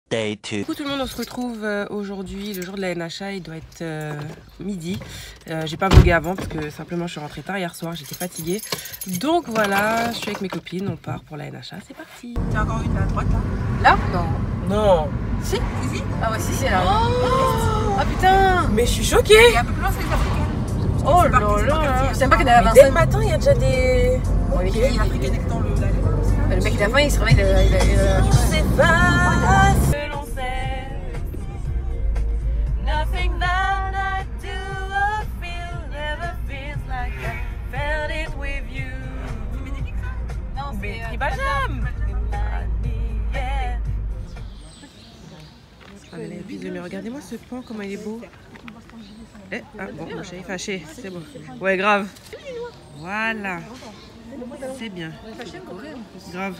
Day 2. Coucou tout le monde, on se retrouve aujourd'hui, le jour de la NHA, il doit être midi. J'ai pas vlogué avant parce que simplement je suis rentrée tard hier soir, j'étais fatiguée. Donc voilà, je suis avec mes copines, on part pour la NHA, c'est parti. Il y a encore une à droite là. Là? Non. Non. Si, si. Ah ouais, si, là. Oh, Ah putain. mais je suis choquée. Il y a un peu plus loin, c'est les africaines. Oh là là. Je sais même pas qu'il y en a à Dès le Vincennes. matin, il y a déjà des... Ouais, Ok. les africaines étaient dans le mec il a faim, il se réveille, C'est pas... Mais regardez-moi ce pan, comment il est beau. Eh, ah bon, moi j'ai fâché, c'est bon. Ouais, grave. Voilà. C'est bien. Grave.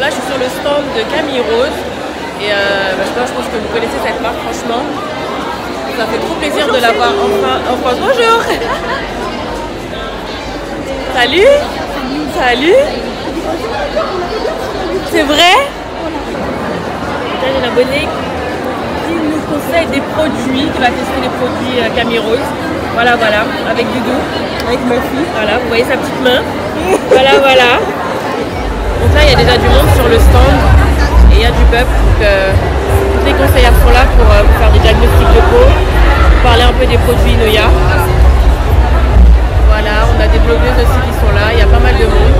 Là, je suis sur le stand de Camille Rose et je pense que vous connaissez cette marque, franchement. Ça fait trop plaisir de l'avoir enfin en France. Bonjour. Salut. Salut. C'est vrai? Là, j'ai une abonnée qui nous conseille des produits, qui va tester les produits Camille Rose. Voilà, voilà, avec Doudou, avec ma fille. Voilà, vous voyez sa petite main. Voilà, voilà. Donc là, il y a déjà du monde sur le stand et il y a du peuple. Donc toutes les conseillères sont là pour vous faire des diagnostics de peau, parler un peu des produits Noya. Voilà, on a des blogueuses aussi qui sont là, il y a pas mal de monde.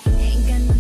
Ain't got no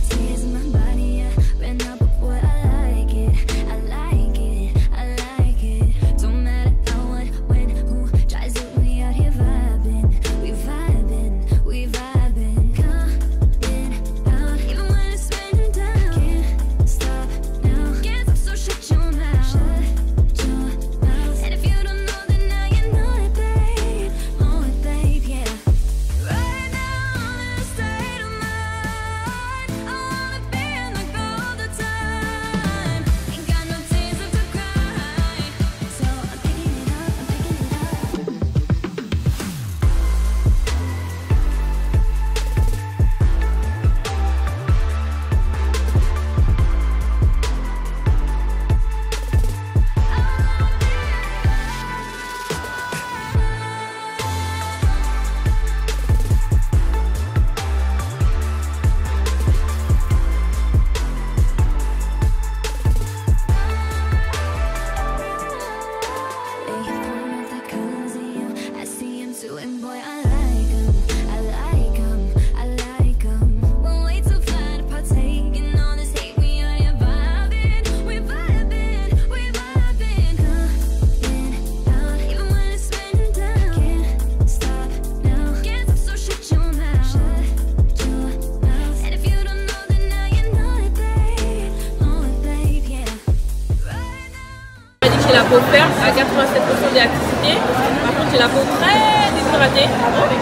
j'ai la peau ferme à 87% d'élasticité. Par contre, j'ai la peau très déshydratée,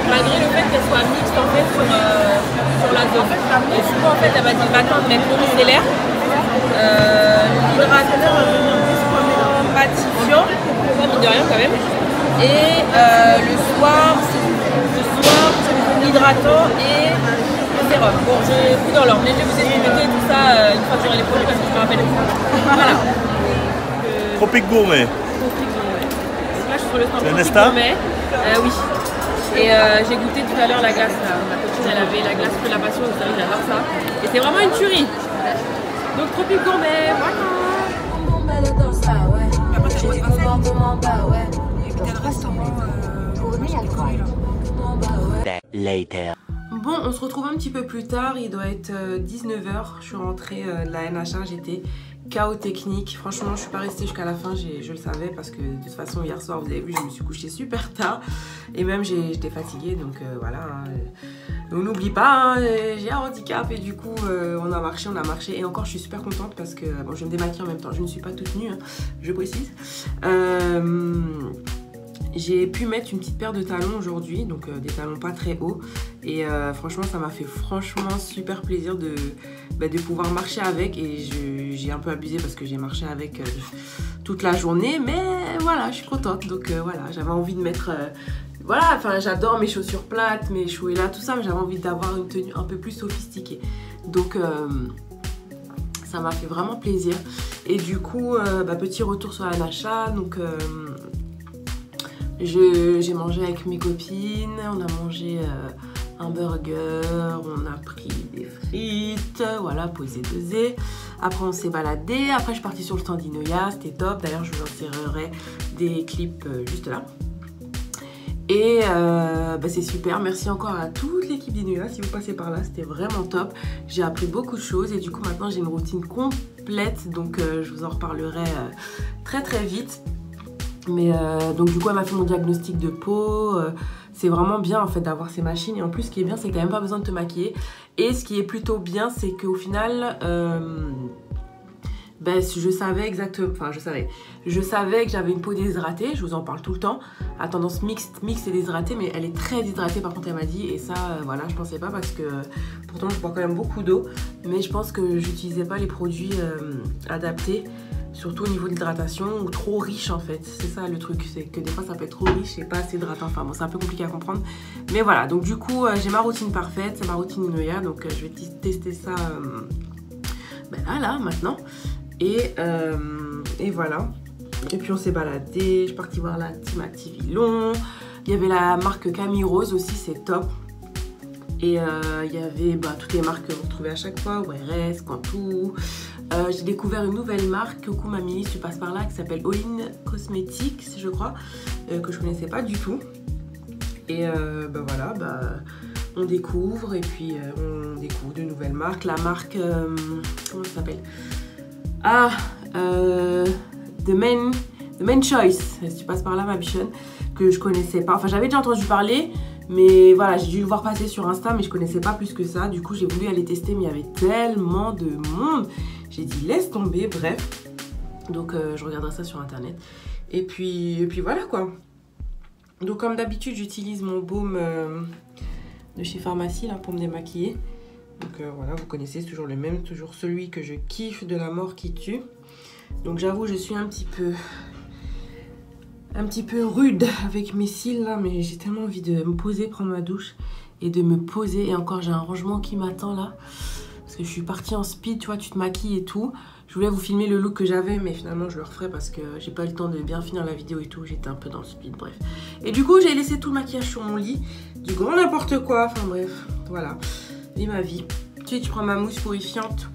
malgré le fait qu'elle soit mixte en fait sur la zone. Et du coup, en fait, elle m'a dit le matin de mettre l'eau micellaire, l'hydratant matifiant, ça mine de rien quand même. Et le soir, l'hydratant et le sérum. Bon, j'ai plus dans l'ordre, mais je vais vous expliquer tout ça une fois que j'aurai les produits parce que je me rappelle. Voilà. Tropique Gourmet. Tropique Gourmet. Donc là, je suis sur le stand Tropique Nesta Gourmet. Oui. Et j'ai goûté tout à l'heure la glace. Là. Ma copine, elle avait la glace de la passion, vous savez, j'adore ça. Et c'est vraiment une tuerie. Donc Tropique Gourmet, voilà. Later. Bon, on se retrouve un petit peu plus tard, il doit être 19h, je suis rentrée de la NHA, j'étais KO technique. Franchement, je suis pas restée jusqu'à la fin, je le savais parce que de toute façon hier soir, vous avez vu, je me suis couchée super tard et même j'étais fatiguée, donc voilà. On n'oublie pas, j'ai un handicap et du coup on a marché et encore je suis super contente parce que bon, je me démaquille en même temps, je ne suis pas toute nue, hein, je précise. J'ai pu mettre une petite paire de talons aujourd'hui, donc des talons pas très hauts. Et franchement, ça m'a fait franchement super plaisir de pouvoir marcher avec. Et j'ai un peu abusé parce que j'ai marché avec toute la journée. Mais voilà, je suis contente. Donc voilà, j'avais envie de mettre... voilà, enfin j'adore mes chaussures plates, mes chouelas, tout ça. Mais j'avais envie d'avoir une tenue un peu plus sophistiquée. Donc... ça m'a fait vraiment plaisir. Et du coup, petit retour sur la NHA. Donc... j'ai mangé avec mes copines, on a mangé un burger, on a pris des frites, voilà, posé pesé. Après on s'est baladé, après je suis partie sur le stand d'Inoya, c'était top. D'ailleurs je vous insérerai des clips juste là. Et c'est super, merci encore à toute l'équipe d'Inoya si vous passez par là, c'était vraiment top. J'ai appris beaucoup de choses et du coup maintenant j'ai une routine complète, donc je vous en reparlerai très très vite. Mais donc du coup elle m'a fait mon diagnostic de peau, c'est vraiment bien en fait d'avoir ces machines et en plus ce qui est bien c'est que t'as même pas besoin de te maquiller et ce qui est plutôt bien c'est qu'au final je savais exactement, je savais que j'avais une peau déshydratée, je vous en parle tout le temps, à tendance mixte et déshydratée, mais elle est très déshydratée par contre elle m'a dit et ça voilà je pensais pas parce que pourtant je bois quand même beaucoup d'eau mais je pense que j'utilisais pas les produits adaptés. Surtout au niveau de l'hydratation ou trop riche en fait, c'est ça le truc, c'est que des fois ça peut être trop riche et pas assez hydratant, enfin bon c'est un peu compliqué à comprendre. Mais voilà, donc du coup j'ai ma routine parfaite, c'est ma routine Inoya, donc je vais tester ça là maintenant. Et voilà, et puis on s'est baladé, je suis partie voir la team Activillon, il y avait la marque Camille Rose aussi, c'est top. Et il y avait toutes les marques que vous retrouvez à chaque fois, ORS, Quantou. J'ai découvert une nouvelle marque, coucou mamie, si tu passes par là, qui s'appelle All In Cosmetics, je crois, que je connaissais pas du tout. Et voilà, on découvre et puis on découvre de nouvelles marques. La marque, comment ça s'appelle? The Main Choice, si tu passes par là ma bichonne, que je connaissais pas. Enfin j'avais déjà entendu parler. Mais voilà, j'ai dû le voir passer sur Insta, mais je connaissais pas plus que ça. Du coup, j'ai voulu aller tester, mais il y avait tellement de monde. J'ai dit, laisse tomber, bref. Donc, je regarderai ça sur Internet. Et puis voilà, quoi. Donc, comme d'habitude, j'utilise mon baume de chez Pharmacie, là, pour me démaquiller. Donc, voilà, vous connaissez, c'est toujours le même. Toujours celui que je kiffe, de la mort qui tue. Donc, j'avoue, je suis un petit peu rude avec mes cils là, mais j'ai tellement envie de me poser, prendre ma douche et de me poser. Et encore j'ai un rangement qui m'attend là parce que je suis partie en speed, tu vois, tu te maquilles et tout. Je voulais vous filmer le look que j'avais mais finalement je le referai parce que j'ai pas eu le temps de bien finir la vidéo et tout, j'étais un peu dans le speed, bref. Et du coup j'ai laissé tout le maquillage sur mon lit, du grand n'importe quoi, enfin bref, voilà, et ma vie. Tu sais, tu prends ma mousse purifiante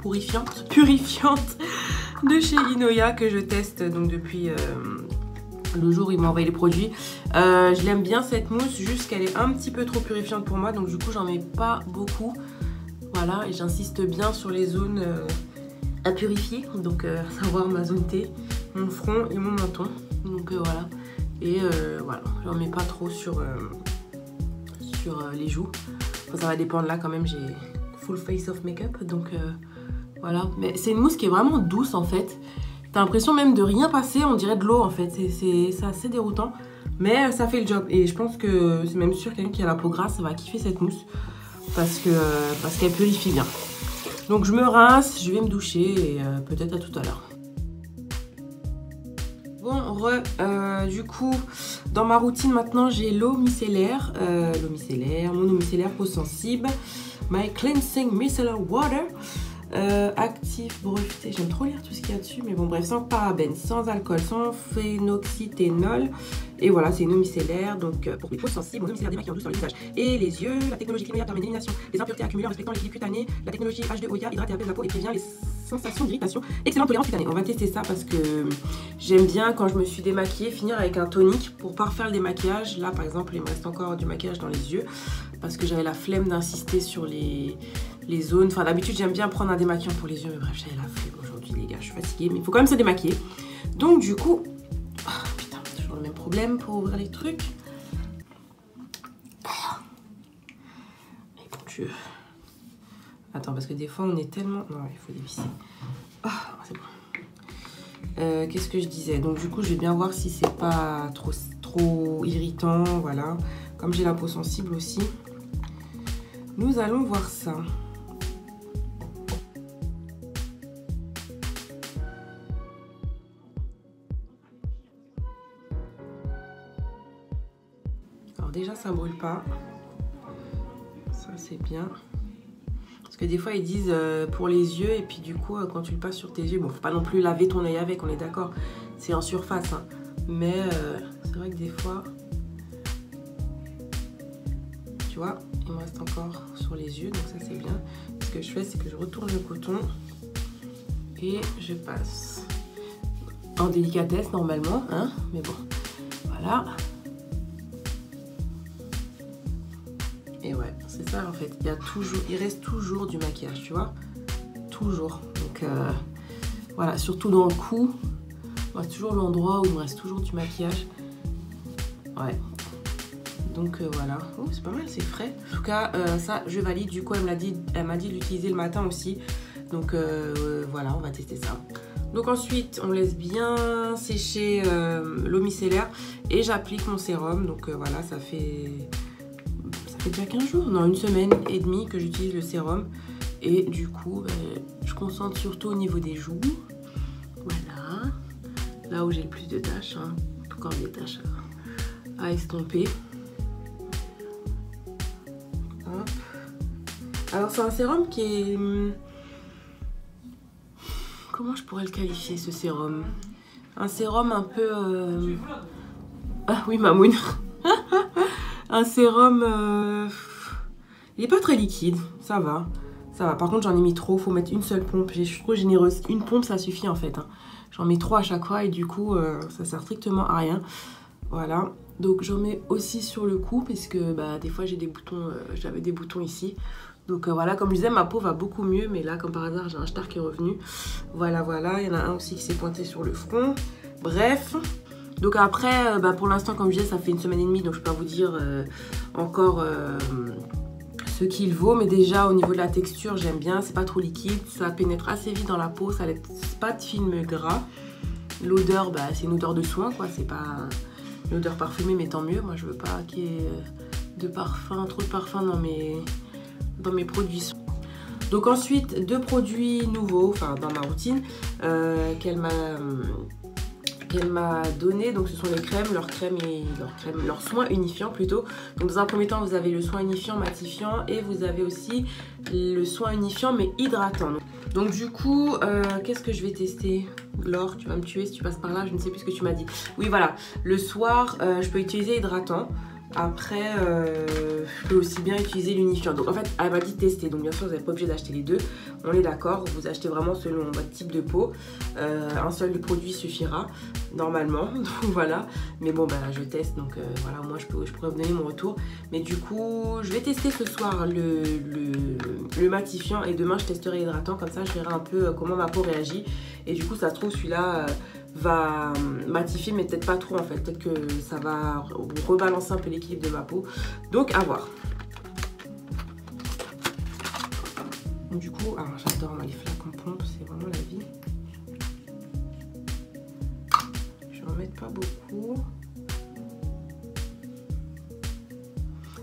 de chez Inoya que je teste donc depuis... le jour où il m'a envoyé les produits. Je l'aime bien cette mousse, juste qu'elle est un petit peu trop purifiante pour moi, donc du coup j'en mets pas beaucoup. Voilà, et j'insiste bien sur les zones à purifier, donc à savoir ma zone T, mon front et mon menton. Donc voilà, et voilà, j'en mets pas trop sur les joues. Enfin, ça va dépendre, là quand même j'ai full face of make-up, donc voilà. Mais c'est une mousse qui est vraiment douce en fait. T'as l'impression même de rien passer, on dirait de l'eau en fait. C'est assez déroutant. Mais ça fait le job. Et je pense que c'est même sûr que quelqu'un qui a la peau grasse va kiffer cette mousse. Parce qu'elle purifie bien. Donc je me rince, je vais me doucher et peut-être à tout à l'heure. Bon, du coup, dans ma routine maintenant, j'ai l'eau micellaire, mon eau micellaire peau sensible, my cleansing micellar water, actif, breveté, j'aime trop lire tout ce qu'il y a dessus, mais bon bref, sans parabènes, sans alcool, sans phénoxyéthanol, et voilà, c'est une eau micellaire, donc pour les peaux sensibles, une eau micellaire démaquillant douce sur le visage et les yeux, la technologie Climéa permet l'élimination des impuretés accumulées en respectant l'équilibre cutané, la technologie H2OIA hydrate et apaise la peau et prévient les sensations d'irritation, excellente tolérance cutanée. On va tester ça parce que j'aime bien quand je me suis démaquillée finir avec un tonique pour pas refaire le démaquillage. Là par exemple il me reste encore du maquillage dans les yeux parce que j'avais la flemme d'insister sur les zones, enfin d'habitude j'aime bien prendre un démaquillant pour les yeux mais bref j'avais la flemme aujourd'hui les gars, je suis fatiguée mais il faut quand même se démaquiller. Donc du coup, oh, putain toujours le même problème pour ouvrir les trucs. Et bon Dieu. Attends, parce que des fois, on est tellement... Non, il faut dévisser. Ah, c'est bon. Qu'est-ce que je disais? Donc, du coup, je vais bien voir si c'est pas trop irritant. Voilà. Comme j'ai la peau sensible aussi. Nous allons voir ça. Alors, déjà, ça brûle pas. Ça, c'est bien. Parce que des fois ils disent pour les yeux et puis du coup quand tu le passes sur tes yeux, bon faut pas non plus laver ton œil avec, on est d'accord, c'est en surface hein. Mais c'est vrai que des fois, tu vois, il me reste encore sur les yeux donc ça c'est bien. Ce que je fais c'est que je retourne le coton et je passe en délicatesse normalement hein, mais bon voilà. Et ouais, c'est ça en fait, il reste toujours du maquillage, tu vois, toujours. Donc voilà, surtout dans le cou, c'est toujours l'endroit où il me reste toujours du maquillage. Ouais, donc voilà, oh, c'est pas mal, c'est frais. En tout cas, ça je valide, du coup elle m'a dit d'utiliser le matin aussi. Donc voilà, on va tester ça. Donc ensuite, on laisse bien sécher l'eau micellaire et j'applique mon sérum. Donc voilà, ça fait déjà 15 jours, non, une semaine et demie que j'utilise le sérum. Et du coup, je concentre surtout au niveau des joues. Voilà. Là où j'ai le plus de taches, hein. Encore des taches à estomper. Hop. Alors c'est un sérum qui est... Comment je pourrais le qualifier ce sérum? Un sérum un peu... Ah oui, Mamoun. Un sérum, il est pas très liquide, ça va. Ça va, par contre j'en ai mis trop, faut mettre une seule pompe, je suis trop généreuse. Une pompe ça suffit en fait, hein. J'en mets 3 à chaque fois et du coup ça sert strictement à rien. Voilà, donc j'en mets aussi sur le cou parce que bah, des fois j'ai des boutons, j'avais des boutons ici. Donc voilà, comme je disais, ma peau va beaucoup mieux, mais là comme par hasard j'ai un star qui est revenu. Voilà, voilà, il y en a un aussi qui s'est pointé sur le front. Bref... Donc après, pour l'instant, comme je disais, ça fait une semaine et demie, donc je peux pas vous dire encore ce qu'il vaut. Mais déjà, au niveau de la texture, j'aime bien, c'est pas trop liquide, ça pénètre assez vite dans la peau, ça laisse pas de film gras. L'odeur, c'est une odeur de soin, quoi, c'est pas une odeur parfumée, mais tant mieux. Moi, je veux pas qu'il y ait de parfum, trop de parfum dans mes produits. Donc ensuite, 2 produits nouveaux, enfin dans ma routine, qu'elle m'a donné, donc ce sont les crèmes, leurs soins unifiants plutôt. Donc dans un premier temps vous avez le soin unifiant matifiant et vous avez aussi le soin unifiant mais hydratant. Donc du coup qu'est-ce que je vais tester? Laure, tu vas me tuer si tu passes par là, je ne sais plus ce que tu m'as dit. Oui voilà, le soir je peux utiliser hydratant. Après, je peux aussi bien utiliser l'unifiant. Donc en fait, elle m'a dit de tester. Donc bien sûr, vous n'êtes pas obligé d'acheter les deux. On est d'accord, vous achetez vraiment selon votre type de peau. Un seul produit suffira, normalement. Donc voilà. Mais bon, je teste. Donc voilà, moi, je pourrais vous donner mon retour. Mais du coup, je vais tester ce soir le matifiant. Et demain, je testerai l'hydratant. Comme ça, je verrai un peu comment ma peau réagit. Et du coup, ça se trouve, celui-là... va matifier mais peut-être pas trop en fait, peut-être que ça va rebalancer un peu l'équilibre de ma peau, donc à voir. Du coup, alors j'adore les flacons pompe, c'est vraiment la vie. en mettre pas beaucoup.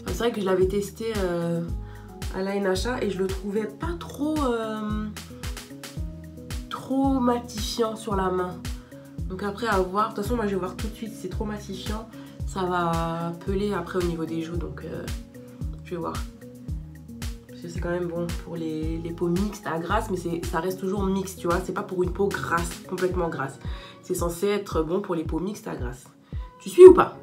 C'est vrai que je l'avais testé à la NHA et je le trouvais pas trop matifiant sur la main. Donc après à voir, de toute façon moi je vais voir tout de suite si c'est trop matifiant, ça va peler après au niveau des joues, donc je vais voir. Parce que c'est quand même bon pour les peaux mixtes à grasse, mais ça reste toujours mixte, tu vois, c'est pas pour une peau grasse, complètement grasse. C'est censé être bon pour les peaux mixtes à grasse. Tu suis ou pas?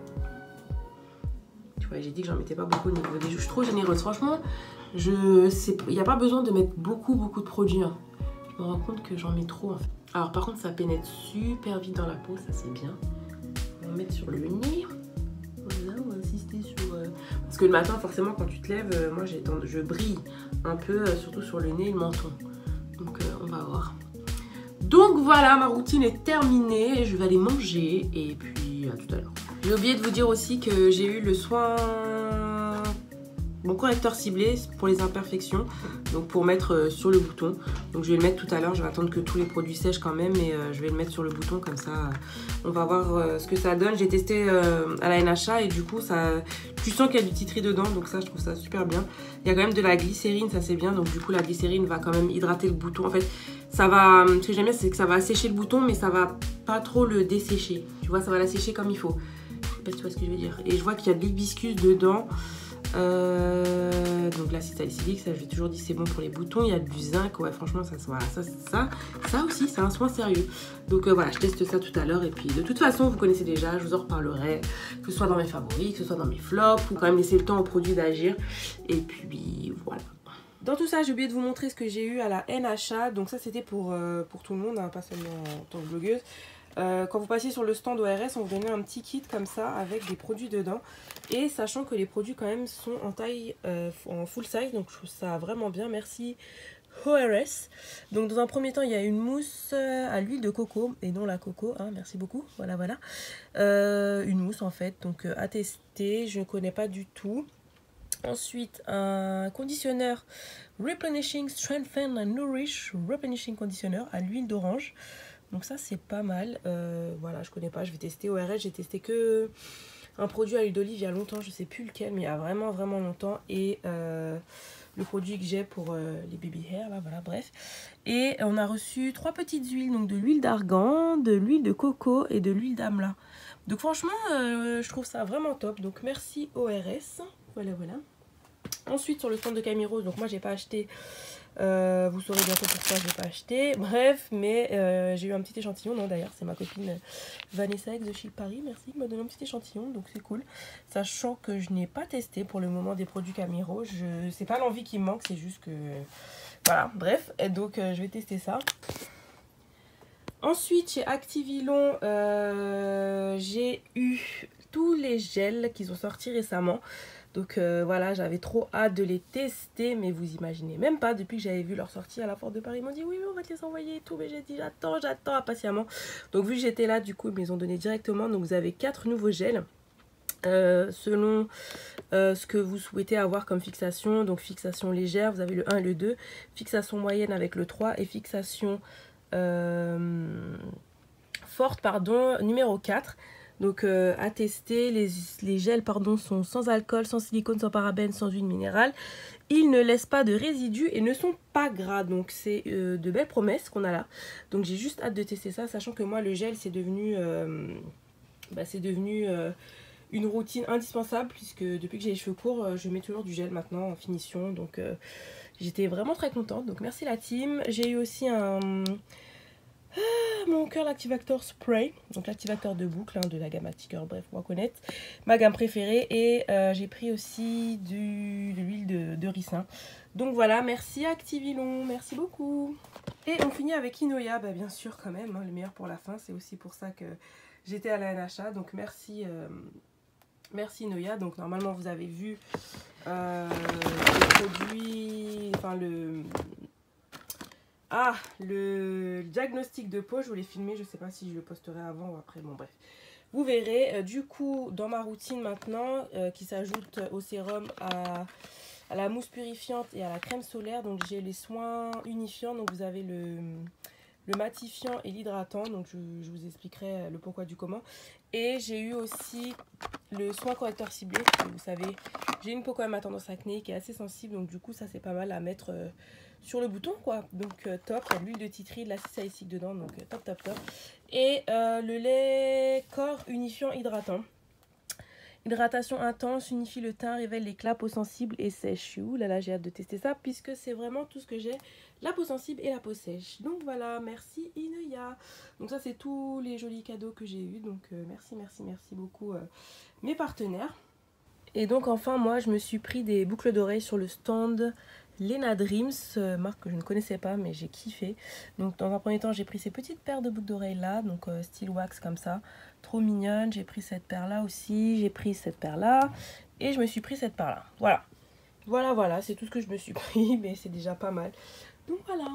Tu vois, j'ai dit que j'en mettais pas beaucoup au niveau des joues, je suis trop généreuse. Franchement, il n'y a pas besoin de mettre beaucoup de produits. Hein. Je me rends compte que j'en mets trop en fait. Alors par contre ça pénètre super vite dans la peau, ça c'est bien. On va mettre sur le nez. Voilà, on va insister sur... Parce que le matin forcément quand tu te lèves, moi je brille un peu, surtout sur le nez et le menton. Donc on va voir. Donc voilà, ma routine est terminée, je vais aller manger et puis à tout à l'heure. J'ai oublié de vous dire aussi que j'ai eu le soin... Mon correcteur ciblé pour les imperfections, donc pour mettre sur le bouton. Donc je vais le mettre tout à l'heure, je vais attendre que tous les produits sèchent quand même, mais je vais le mettre sur le bouton comme ça. On va voir ce que ça donne. J'ai testé à la NHA et du coup tu sens qu'il y a du titri dedans, donc ça je trouve ça super bien. Il y a quand même de la glycérine, ça c'est bien, donc du coup la glycérine va quand même hydrater le bouton. En fait ça va, ce que j'aime bien c'est que ça va assécher le bouton, mais ça va pas trop le dessécher. Tu vois, ça va l'assécher comme il faut. Je sais pas si tu vois ce que je veux dire. Et je vois qu'il y a de l'hibiscus dedans. Donc l'acide salicylique, ça je l'ai toujours dit, c'est bon pour les boutons. Il y a du zinc, ouais franchement ça aussi c'est un soin sérieux. Donc voilà, je teste ça tout à l'heure et puis de toute façon vous connaissez déjà, je vous en reparlerai, que ce soit dans mes favoris, que ce soit dans mes flops, ou quand même laisser le temps aux produits d'agir. Et puis voilà. Dans tout ça, j'ai oublié de vous montrer ce que j'ai eu à la NHA. Donc ça c'était pour tout le monde, hein, pas seulement en tant que blogueuse. Quand vous passiez sur le stand ORS, on vous donnait un petit kit comme ça avec des produits dedans. Et sachant que les produits quand même sont en taille en full size, donc je trouve ça vraiment bien. Merci ORS. Donc dans un premier temps, il y a une mousse à l'huile de coco et non la coco. Hein, merci beaucoup. Voilà. Une mousse en fait, donc à tester. Je ne connais pas du tout. Ensuite, un conditionneur Replenishing Strengthen and Nourish Replenishing Conditioner à l'huile d'orange. Donc ça c'est pas mal, voilà je connais pas, je vais tester ORS, j'ai testé que un produit à l'huile d'olive il y a longtemps, je sais plus lequel mais il y a vraiment longtemps et le produit que j'ai pour les baby hair là, voilà bref. Et on a reçu 3 petites huiles, donc de l'huile d'argan, de l'huile de coco et de l'huile d'amla. Donc franchement je trouve ça vraiment top, donc merci ORS, voilà. Ensuite sur le stand de Camille Rose, donc moi j'ai pas acheté... vous saurez bientôt pourquoi je n'ai pas acheté. Bref, mais j'ai eu un petit échantillon. Non, d'ailleurs, c'est ma copine Vanessa X de chez Paris. Merci, qui m'a donné un petit échantillon. Donc, c'est cool. Sachant que je n'ai pas testé pour le moment des produits Camiro. C'est pas l'envie qui me manque, c'est juste que... Voilà, bref. Et donc, je vais tester ça. Ensuite, chez Activilon, j'ai eu tous les gels qui sont sortis récemment. Donc voilà, j'avais trop hâte de les tester, mais vous imaginez même pas, depuis que j'avais vu leur sortie à la Porte de Paris, ils m'ont dit oui, on va te les envoyer et tout, mais j'ai dit j'attends impatiemment. Donc vu que j'étais là, du coup, ils me les ont donné directement. Donc vous avez 4 nouveaux gels, selon ce que vous souhaitez avoir comme fixation. Donc fixation légère, vous avez le 1 et le 2, fixation moyenne avec le 3 et fixation forte, pardon, numéro 4. Donc à tester, les gels sont sans alcool, sans silicone, sans parabènes, sans huile minérale. Ils ne laissent pas de résidus et ne sont pas gras. Donc c'est de belles promesses qu'on a là. Donc j'ai juste hâte de tester ça, sachant que moi le gel c'est devenu, une routine indispensable. Puisque depuis que j'ai les cheveux courts, je mets toujours du gel maintenant en finition. Donc j'étais vraiment très contente. Donc merci la team. J'ai eu aussi mon Curl Activator Spray, donc l'activateur de boucle hein, de la gamme Acticure, bref, on va connaître ma gamme préférée. Et j'ai pris aussi de l'huile de ricin. Donc voilà, merci Activilon, merci beaucoup. Et on finit avec Inoya, bien sûr quand même, hein, le meilleur pour la fin, c'est aussi pour ça que j'étais à la NHA, donc merci Inoya. Donc normalement vous avez vu le produit, enfin le diagnostic de peau, je voulais filmer, je sais pas si je le posterai avant ou après, bon bref. Vous verrez, du coup, dans ma routine maintenant, qui s'ajoute au sérum, à la mousse purifiante et à la crème solaire, donc j'ai les soins unifiants, donc vous avez le le matifiant et l'hydratant. Donc je vous expliquerai le pourquoi du comment. Et j'ai eu aussi le soin correcteur ciblé. Vous savez, j'ai une peau quand même à tendance acné qui est assez sensible. Donc du coup ça c'est pas mal à mettre sur le bouton quoi. Donc top, il y a de l'huile de titri, de l'acide salicylique dedans. Donc top top top. Et le lait corps unifiant hydratant. Hydratation intense, unifie le teint, révèle l'éclat, peau sensible et sèche. Ouh là là, j'ai hâte de tester ça puisque c'est vraiment tout ce que j'ai, la peau sensible et la peau sèche. Donc voilà, merci Ineya. Donc ça c'est tous les jolis cadeaux que j'ai eu. Donc merci beaucoup mes partenaires. Et donc enfin moi je me suis pris des boucles d'oreilles sur le stand Lena Dreams, marque que je ne connaissais pas mais j'ai kiffé. Donc dans un premier temps j'ai pris ces petites paires de boucles d'oreilles là, donc style wax comme ça, trop mignonne. J'ai pris cette paire là aussi, j'ai pris cette paire là et je me suis pris cette paire là. Voilà, c'est tout ce que je me suis pris mais c'est déjà pas mal. Donc voilà.